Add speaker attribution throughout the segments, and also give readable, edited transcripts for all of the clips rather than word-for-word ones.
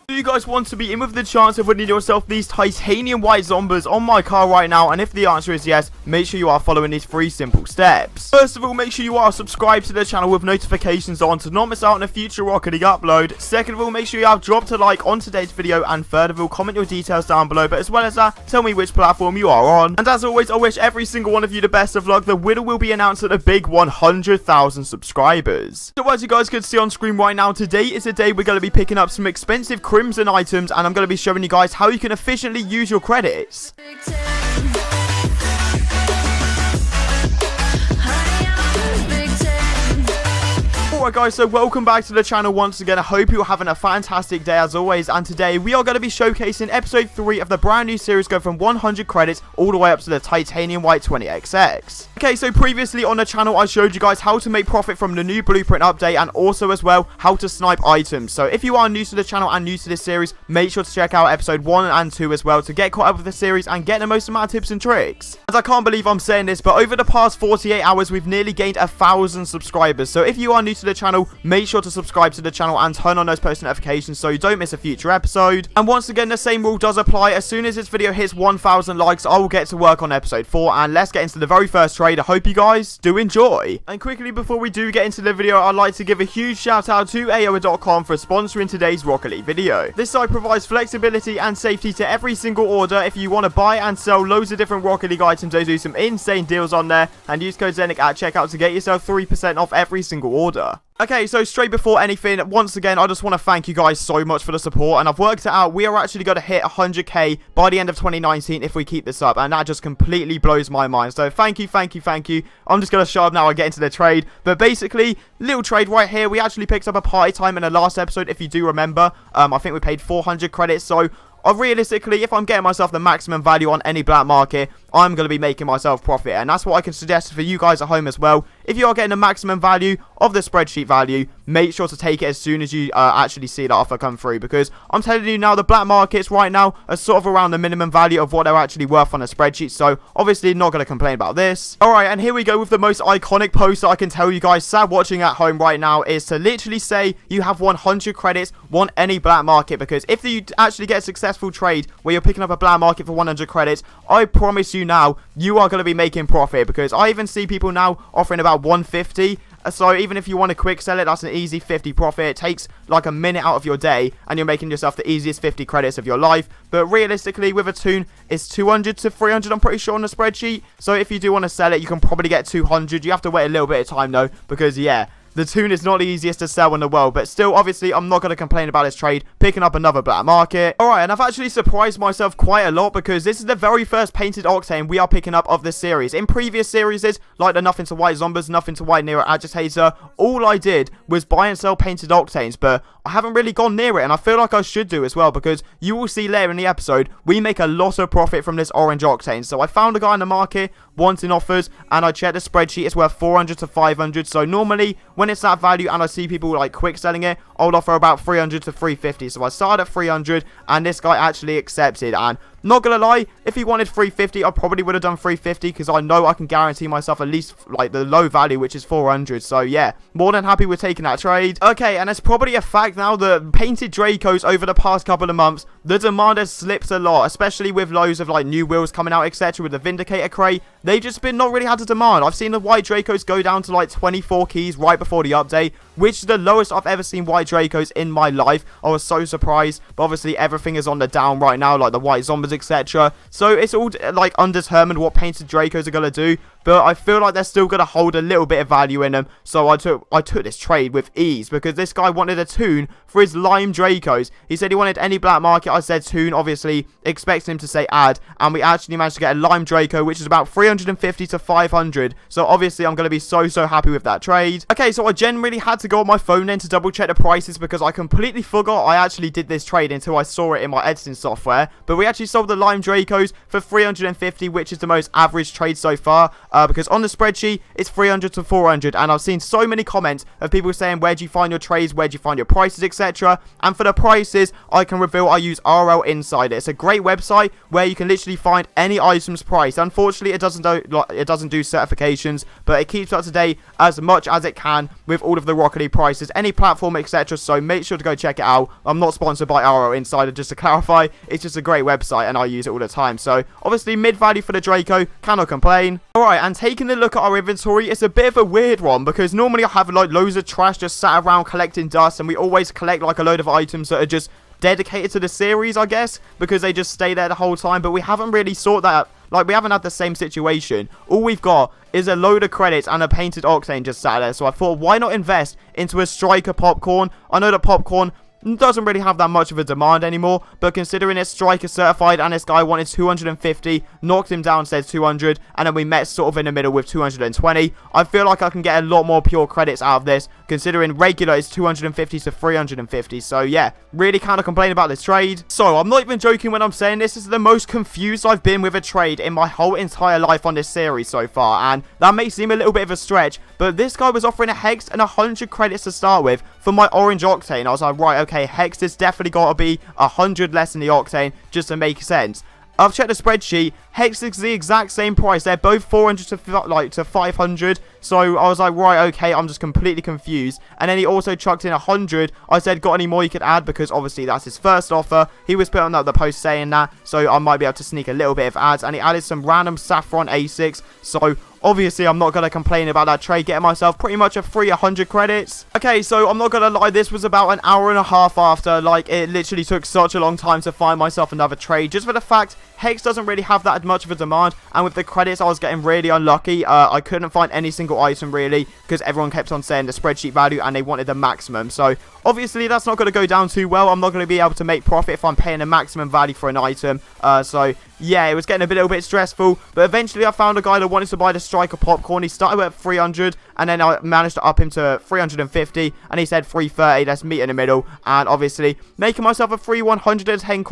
Speaker 1: Do you guys want to be in with the chance of winning yourself these titanium white zombies on my car right now? And if the answer is yes, make sure you are following these 3 simple steps. First of all, make sure you are subscribed to the channel with notifications on to not miss out on a future Rocket League upload. Second of all, make sure you have dropped a like on today's video, and third of all, comment your details down below, but as well as that, tell me which platform you are on. And as always, I wish every single one of you the best of luck. The winner will be announced at a big 100,000 subscribers. So as you guys can see on screen right now, today is a day we're going to be picking up some expensive crimson items, and I'm going to be showing you guys how you can efficiently use your credits. Alright guys, so welcome back to the channel once again. I hope you're having a fantastic day as always, and today we are going to be showcasing episode 3 of the brand new series going from 100 credits all the way up to the titanium white 20XX. Okay, so previously on the channel I showed you guys how to make profit from the new blueprint update, and also as well how to snipe items. So if you are new to the channel and new to this series, make sure to check out episode 1 and 2 as well to get caught up with the series and get the most amount of tips and tricks. And I can't believe I'm saying this, but over the past 48 hours we've nearly gained 1,000 subscribers. So if you are new to the channel, make sure to subscribe to the channel and turn on those post notifications so you don't miss a future episode. And once again, the same rule does apply. As soon as this video hits 1,000 likes, I will get to work on episode 4, and let's get into the very first trade. I hope you guys do enjoy. And quickly before we do get into the video, I'd like to give a huge shout out to AOA.com for sponsoring today's Rocket League video. This site provides flexibility and safety to every single order. If you want to buy and sell loads of different Rocket League items, they do some insane deals on there, and use code ZENIC at checkout to get yourself 3% off every single order. Okay, so straight before anything, once again, I just want to thank you guys so much for the support, and I've worked it out. We are actually going to hit 100k by the end of 2019 if we keep this up, and that just completely blows my mind. So thank you, thank you, thank you. I'm just going to shut up now and get into the trade. But basically, little trade right here. We actually picked up a party time in the last episode, if you do remember. I think we paid 400 credits, so realistically, if I'm getting myself the maximum value on any black market, I'm going to be making myself profit, and that's what I can suggest for you guys at home as well. If you are getting the maximum value of the spreadsheet value, make sure to take it as soon as you actually see that offer come through, because I'm telling you now, the black markets right now are sort of around the minimum value of what they're actually worth on a spreadsheet, so obviously not going to complain about this. Alright, and here we go with the most iconic post that I can tell you guys sat watching at home right now, is to literally say you have 100 credits, want any black market, because if you actually get a successful trade where you're picking up a black market for 100 credits, I promise you now, you are going to be making profit, because I even see people now offering about 150. So even if you want to quick sell it, that's an easy 50 profit. It takes like a minute out of your day, and you're making yourself the easiest 50 credits of your life. But realistically, with a toon, it's 200 to 300, I'm pretty sure, on the spreadsheet. So if you do want to sell it, you can probably get 200. You have to wait a little bit of time though, because yeah, the toon is not the easiest to sell in the world, but still, obviously, I'm not going to complain about this trade, picking up another black market. Alright, and I've actually surprised myself quite a lot, because this is the very first painted octane we are picking up of this series. In previous series, like the Nothing to White Zombies, Nothing to White Nero Agitator, all I did was buy and sell painted octanes, but I haven't really gone near it, and I feel like I should do as well, because you will see later in the episode, we make a lot of profit from this orange octane. So I found a guy in the market wanting offers, and I checked the spreadsheet, it's worth 400 to 500, so normally, when it's that value and I see people like quick selling it, I'll offer about 300 to 350. So I started at 300, and this guy actually accepted, and not gonna lie, if he wanted 350, I probably would have done 350, because I know I can guarantee myself at least like the low value, which is 400. So yeah, more than happy with taking that trade. Okay, and it's probably a fact now that painted Dracos over the past couple of months, the demand has slipped a lot, especially with loads of like new wheels coming out, etc. With the Vindicator crate, they've just been not really had a demand. I've seen the white Dracos go down to like 24 keys right before the update, which is the lowest I've ever seen white Dracos in my life. I was so surprised, but obviously everything is on the down right now, like the white zombies, etc. So it's all like undetermined what painted Dracos are going to do, but I feel like they're still going to hold a little bit of value in them. So I took this trade with ease, because this guy wanted a toon for his lime Dracos. He said he wanted any black market. I said toon, obviously expecting him to say add, and we actually managed to get a lime Draco, which is about 350 to 500. So obviously I'm going to be so happy with that trade. Okay, so I genuinely had to go on my phone then to double check the prices, because I completely forgot I actually did this trade until I saw it in my editing software. But we actually sold the lime Dracos for 350, which is the most average trade so far. because on the spreadsheet it's 300 to 400, and I've seen so many comments of people saying where do you find your trades, where do you find your prices, etc. And for the prices, I can reveal I use RL Insider. It's a great website where you can literally find any item's price. Unfortunately, it doesn't do certifications, but it keeps up to date as much as it can with all of the Rocket League prices, any platform, etc. So make sure to go check it out. I'm not sponsored by RL Insider, just to clarify. It's just a great website and I use it all the time. So obviously mid value for the Draco, cannot complain. Alright, and taking a look at our inventory, it's a bit of a weird one because normally I have like loads of trash just sat around collecting dust, and we always collect like a load of items that are just dedicated to the series, I guess, because they just stay there the whole time. But we haven't really sorted that out. Like, we haven't had the same situation. All we've got is a load of credits and a painted octane just sat there. So I thought, why not invest into a striker popcorn? I know that popcorn doesn't really have that much of a demand anymore, but considering it's striker certified and this guy wanted 250, knocked him down, said 200, and then we met sort of in the middle with 220, I feel like I can get a lot more pure credits out of this, considering regular is 250 to 350. So yeah, really kind of complain about this trade. So I'm not even joking when I'm saying this is the most confused I've been with a trade in my whole entire life on this series so far, and that may seem a little bit of a stretch, but this guy was offering a hex and 100 credits to start with for my orange octane. I was like, right, okay, hex is definitely got to be 100 less than the octane just to make sense. I've checked the spreadsheet. Hex is the exact same price. They're both 400 to 500. So I was like, right, okay, I'm just completely confused. And then he also chucked in 100. I said, got any more you could add? Because obviously that's his first offer. He was putting up the post saying that, so I might be able to sneak a little bit of ads. And he added some random saffron A6. So obviously, I'm not going to complain about that trade, getting myself pretty much a free 100 credits. Okay, so I'm not going to lie, this was about an hour and a half after. Like, it literally took such a long time to find myself another trade, just for the fact Hex doesn't really have that much of a demand, and with the credits, I was getting really unlucky. I couldn't find any single item, really, because everyone kept on saying the spreadsheet value, and they wanted the maximum. So, obviously, that's not going to go down too well. I'm not going to be able to make profit if I'm paying a maximum value for an item. So, yeah, it was getting a little bit stressful, but eventually I found a guy that wanted to buy the striker popcorn. He started at 300, and then I managed to up him to 350, and he said 330. Let's meet in the middle, and obviously making myself a free 110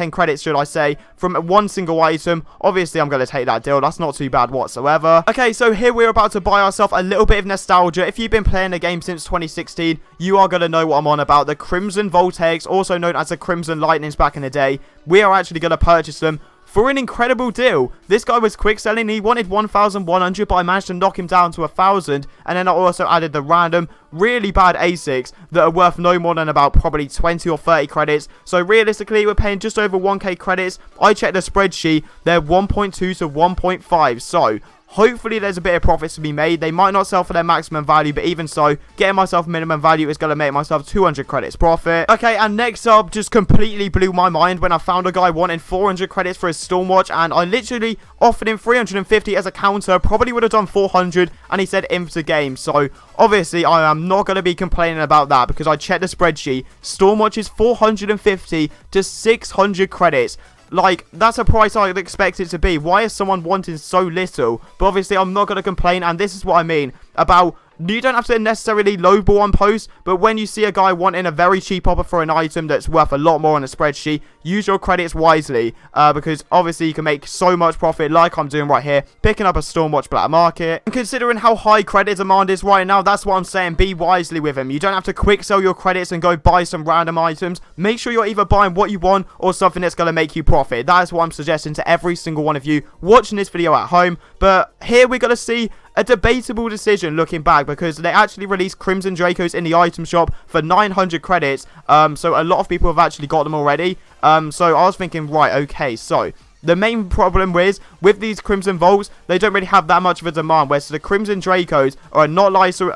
Speaker 1: credits, should I say, from one single item. Obviously, I'm going to take that deal. That's not too bad whatsoever. Okay, so here we're about to buy ourselves a little bit of nostalgia. If you've been playing the game since 2016, you are going to know what I'm on about. The Crimson Voltaics, also known as the Crimson Lightnings back in the day. We are actually going to purchase them for an incredible deal. This guy was quick selling. He wanted 1,100, but I managed to knock him down to 1,000. And then I also added the random, really bad A6 that are worth no more than about probably 20 or 30 credits. So realistically, we're paying just over 1k credits. I checked the spreadsheet. They're 1.2 to 1.5. So hopefully there's a bit of profits to be made. They might not sell for their maximum value, but even so, getting myself minimum value is going to make myself 200 credits profit. Okay, and next up, just completely blew my mind when I found a guy wanting 400 credits for his Stormwatch, and I literally offered him 350 as a counter. Probably would have done 400, and he said in for the game. So obviously, I am not going to be complaining about that because I checked the spreadsheet. Stormwatch is 450 to 600 credits. Like, that's a price I'd expect it to be. Why is someone wanting so little? But obviously, I'm not going to complain, and this is what I mean about you don't have to necessarily lowball on post, but when you see a guy wanting a very cheap offer for an item that's worth a lot more on a spreadsheet, use your credits wisely, because obviously you can make so much profit like I'm doing right here, picking up a Stormwatch black market. And considering how high credit demand is right now, that's what I'm saying, be wisely with him. You don't have to quick sell your credits and go buy some random items. Make sure you're either buying what you want or something that's going to make you profit. That is what I'm suggesting to every single one of you watching this video at home. But here we're going to see a debatable decision looking back, because they actually released Crimson Dracos in the item shop for 900 credits. So a lot of people have actually got them already. So I was thinking, right, okay, so the main problem is, with these Crimson Volts, they don't really have that much of a demand, whereas the Crimson Dracos are a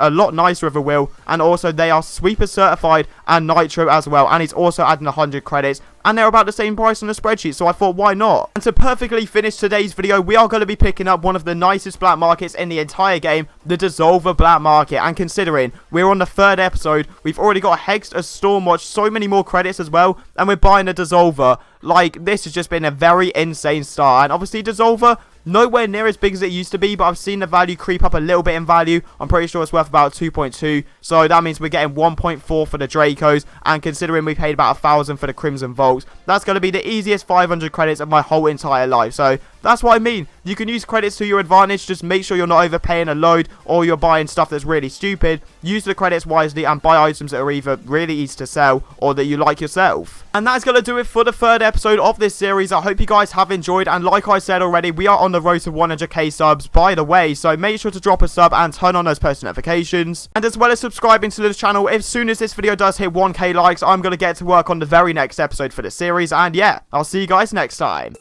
Speaker 1: lot nicer of a wheel, and also they are Sweeper certified and Nitro as well, and he's also adding 100 credits, and they're about the same price on the spreadsheet, so I thought, why not? And to perfectly finish today's video, we are going to be picking up one of the nicest black markets in the entire game, the Dissolver black market. And considering we're on the 3rd episode, we've already got a Hexed, a Stormwatch, so many more credits as well, and we're buying a Dissolver. Like, this has just been a very insane start, and obviously Dissolver, nowhere near as big as it used to be, but I've seen the value creep up a little bit in value. I'm pretty sure it's worth about 2.2, so that means we're getting 1.4 for the Dracos, and considering we paid about 1,000 for the Crimson Volts, that's going to be the easiest 500 credits of my whole entire life. So That's what I mean. You can use credits to your advantage. Just make sure you're not overpaying a load or you're buying stuff that's really stupid. Use the credits wisely and buy items that are either really easy to sell or that you like yourself. And that's going to do it for the third episode of this series. I hope you guys have enjoyed, and like I said already, we are on the road to 100k subs, by the way, so make sure to drop a sub and turn on those post notifications, and as well as subscribing to this channel. As soon as this video does hit 1k likes, I'm going to get to work on the very next episode for the series, and yeah, I'll see you guys next time.